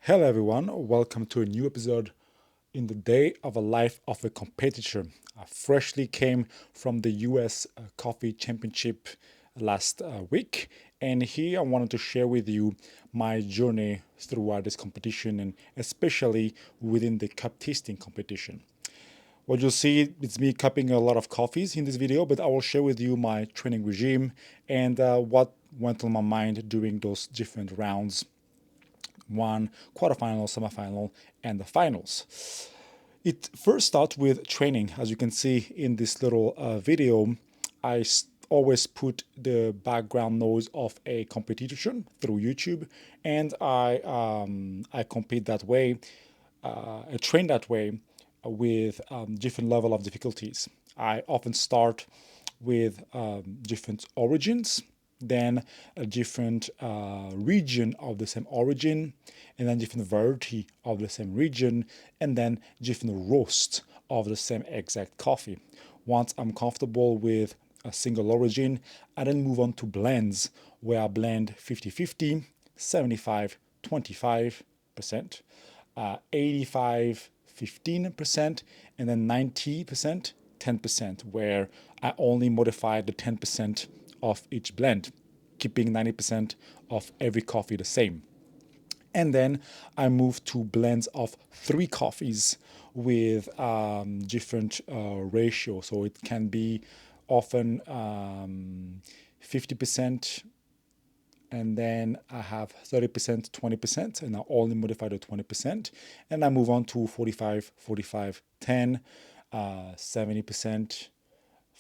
Hello, everyone. Welcome to a new episode in the day of a life of a competitor. I freshly came from the US Coffee Championship last week, and here I wanted to share with you my journey throughout this competition and especially within the cup tasting competition. What you'll see, it's me cupping a lot of coffees in this video, but I will share with you my training regime and what went on my mind during those different rounds: one, quarterfinal, semifinal, and the finals. It first starts with training. As you can see in this little video, I always put the background noise of a competition through YouTube, and I compete that way. I train that way with different level of difficulties. I often start with different origins, then a different region of the same origin, and then different variety of the same region, and then different roast of the same exact coffee. Once I'm comfortable with a single origin, I then move on to blends where I blend 50-50, 75, 25%, 85, 15%, and then 90%, 10%, where I only modify the 10% of each blend, keeping 90% of every coffee the same. And then I move to blends of three coffees with different ratio. So it can be often 50%, and then I have 30%, 20%, and I only modify the 20%. And I move on to 45, 45, 10, 70%,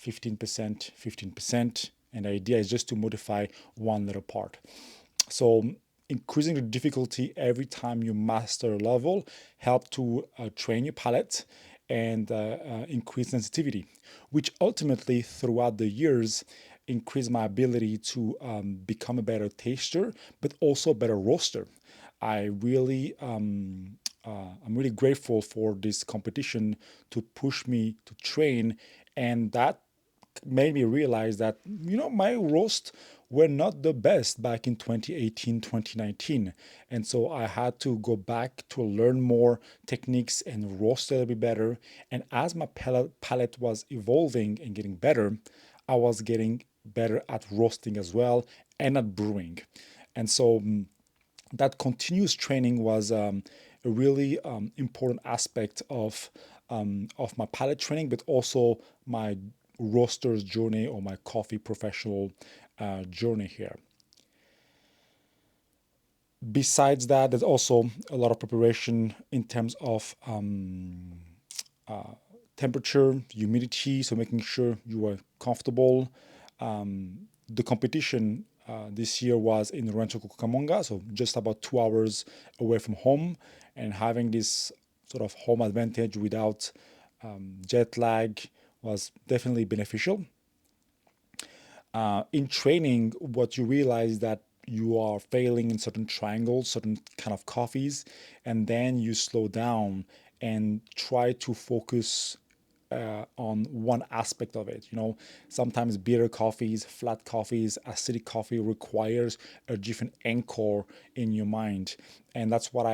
15%, 15%. And the idea is just to modify one little part. So increasing the difficulty every time you master a level help to train your palate and increase sensitivity, which ultimately throughout the years increase my ability to become a better taster, but also a better roaster. I really I'm really grateful for this competition to push me to train, and that made me realize that my roast were not the best back in 2018, 2019, and so I had to go back to learn more techniques and roast a little bit better. And as my palate was evolving and getting better, I was getting better at roasting as well and at brewing. And so that continuous training was a really important aspect of my palate training, but also my roaster's journey or my coffee professional journey here. Besides that, there's also a lot of preparation in terms of temperature, humidity, so making sure you are comfortable. The competition this year was in Rancho Cucamonga, so just about 2 hours away from home, and having this sort of home advantage without jet lag was definitely beneficial. In training, what you realize that you are failing in certain triangles, certain kind of coffees, and then you slow down and try to focus on one aspect of it. Sometimes bitter coffees, flat coffees, acidic coffee requires a different anchor in your mind, and that's what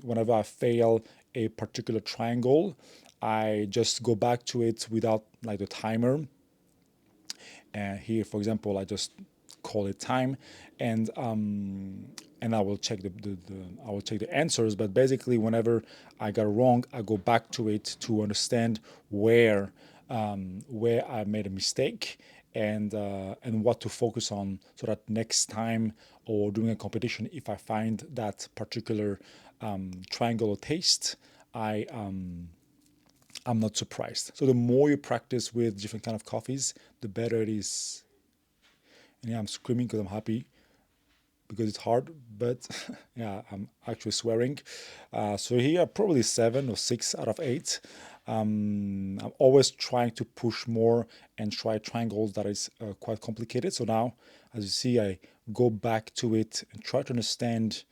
whenever I fail a particular triangle, I just go back to it without like the timer. And here, for example, I just call it time, and I will check I will check the answers. But basically, whenever I got wrong, I go back to it to understand where I made a mistake and what to focus on, so that next time or during a competition, if I find that particular triangle or taste, I'm not surprised. So the more you practice with different kind of coffees, the better it is. And yeah, I'm screaming because I'm happy because it's hard, but yeah, I'm actually swearing. So here, probably 7 or 6 out of 8. I'm always trying to push more and try triangles that is quite complicated. So now, as you see, I go back to it and try to understand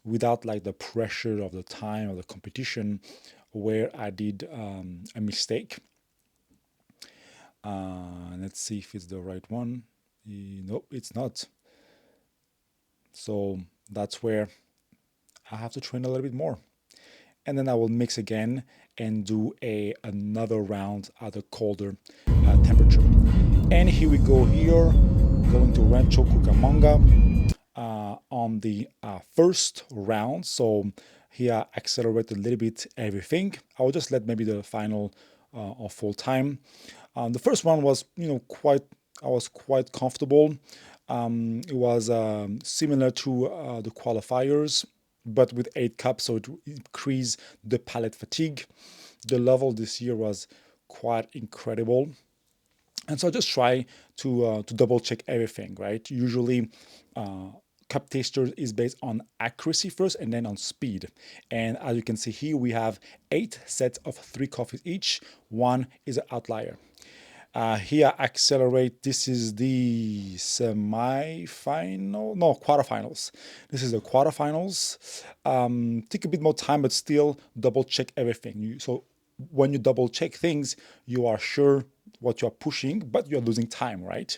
without like the pressure of the time of the competition where I did a mistake. Let's see if it's the right one. Nope, it's not. So that's where I have to train a little bit more. And then I will mix again and do another round at a colder temperature. And here we go here, going to Rancho Cucamonga on the first round. So here accelerate a little bit everything. I will just let maybe the final of full time. The first one was, I was quite comfortable. It was similar to the qualifiers, but with 8 cups, so it increased the palate fatigue. The level this year was quite incredible. And so I just try to double check everything, right? Usually, cup taster is based on accuracy first and then on speed. And as you can see here, we have 8 sets of 3 coffees each. One is an outlier. Here, accelerate. This is the semi-final, no, quarterfinals. This is the quarterfinals. Take a bit more time, but still double check everything. So when you double check things, you are sure what you are pushing, but you are losing time, right?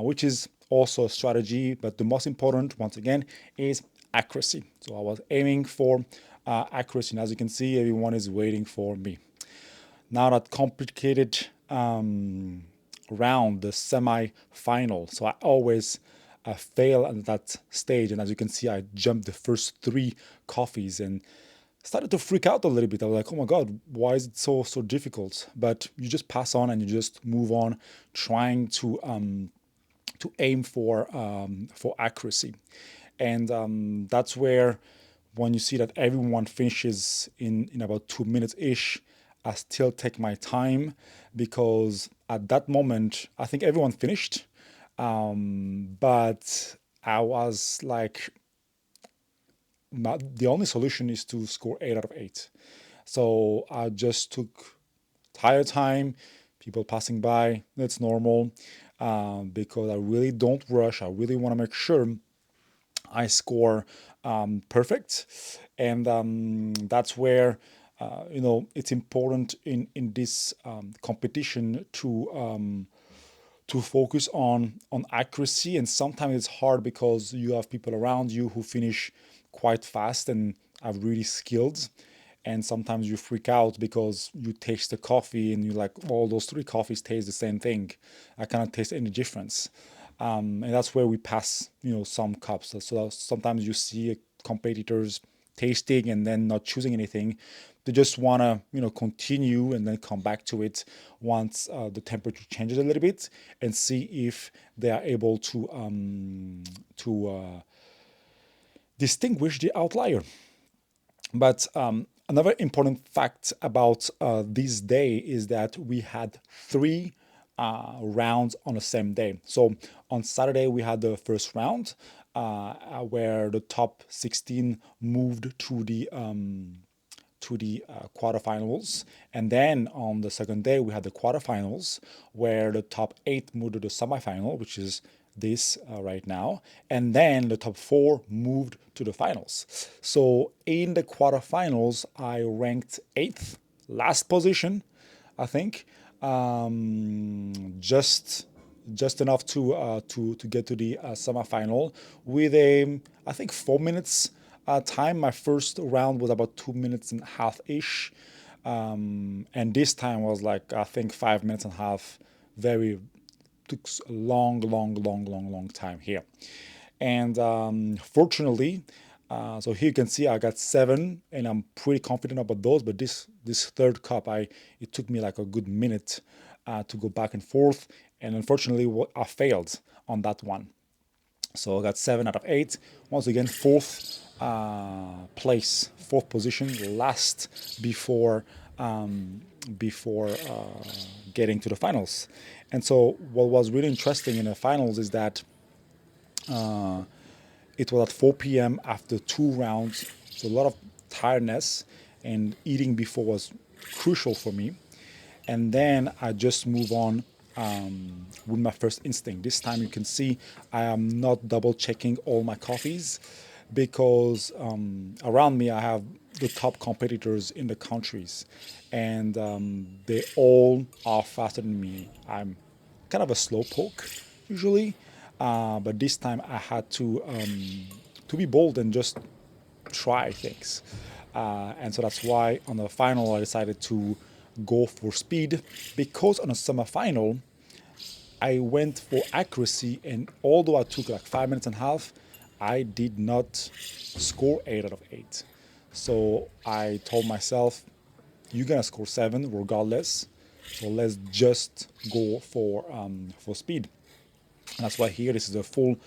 Which is also a strategy. But the most important, once again, is accuracy. So I was aiming for accuracy. And as you can see, everyone is waiting for me. Now that complicated round, the semi-final. So I always fail at that stage. And as you can see, I jumped the first 3 coffees and started to freak out a little bit. I was like, oh my God, why is it so difficult? But you just pass on and you just move on, trying to aim for accuracy. And that's where, when you see that everyone finishes in about 2 minutes ish, I still take my time, because at that moment, I think everyone finished. But I was like, the only solution is to score 8 out of 8. So I just took tire time, people passing by, that's normal, because I really don't rush. I really want to make sure I score perfect. And that's where, it's important in this competition to focus on accuracy. And sometimes it's hard because you have people around you who finish quite fast and are really skilled. And sometimes you freak out because you taste the coffee and you're like, all those 3 coffees taste the same thing. I cannot taste any difference. And that's where we pass, some cups. So sometimes you see competitors tasting and then not choosing anything. They just want to, continue and then come back to it once the temperature changes a little bit, and see if they are able to distinguish the outlier. But another important fact about this day is that we had 3 rounds on the same day. So on Saturday, we had the first round where the top 16 moved to the quarterfinals. And then on the second day, we had the quarterfinals where the top 8 moved to the semifinal, which is this right now. And then the top 4 moved to the finals. So in the quarterfinals, I ranked 8th, last position, I think. Just enough to get to the semifinal with I think 4 minutes time. My first round was about 2 minutes and a half ish, and this time was like, I think, 5 minutes and a half. Very took a long time here, and fortunately. So here you can see I got 7, and I'm pretty confident about those. But this third cup, it took me like a good minute to go back and forth, and unfortunately, I failed on that one. So I got 7 out of 8. Once again, fourth position, last before getting to the finals. And so what was really interesting in the finals is that it was at 4 p.m. after 2 rounds, so a lot of tiredness, and eating before was crucial for me. And then I just move on with my first instinct. This time you can see I am not double checking all my coffees, because around me I have the top competitors in the countries, and they all are faster than me. I'm kind of a slow poke usually, but this time I had to be bold and just try things. And so that's why on the final I decided to go for speed, because on a semifinal I went for accuracy, and although I took like 5 minutes and a half, I did not score 8 out of 8. So I told myself, you're gonna score 7 regardless. So let's just go for speed. And that's why here this is a full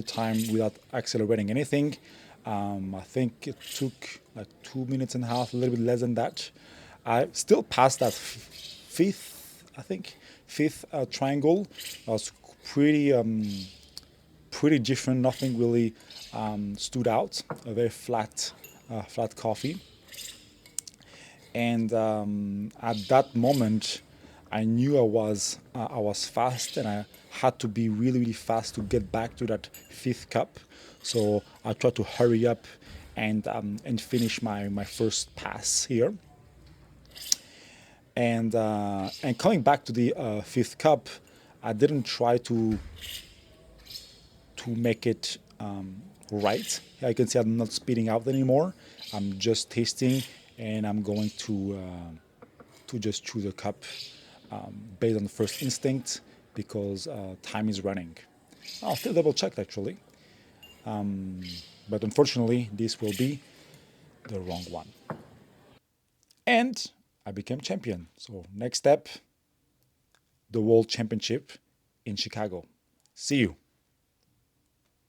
time without accelerating anything. I think it took like 2 minutes and a half, a little bit less than that. I still passed that fifth, I think, fifth triangle. I was pretty different. Nothing really stood out. A very flat coffee. And at that moment, I knew I was fast, and I had to be really really fast to get back to that fifth cup. So I tried to hurry up and finish my first pass here. And coming back to the fifth cup, I didn't try to make it right. Here you can see I'm not speeding out anymore. I'm just tasting, and I'm going to just choose a cup based on the first instinct, because time is running. I'll still double check actually, but unfortunately this will be the wrong one. And I became champion. So next step, the World Championship in Chicago. See you.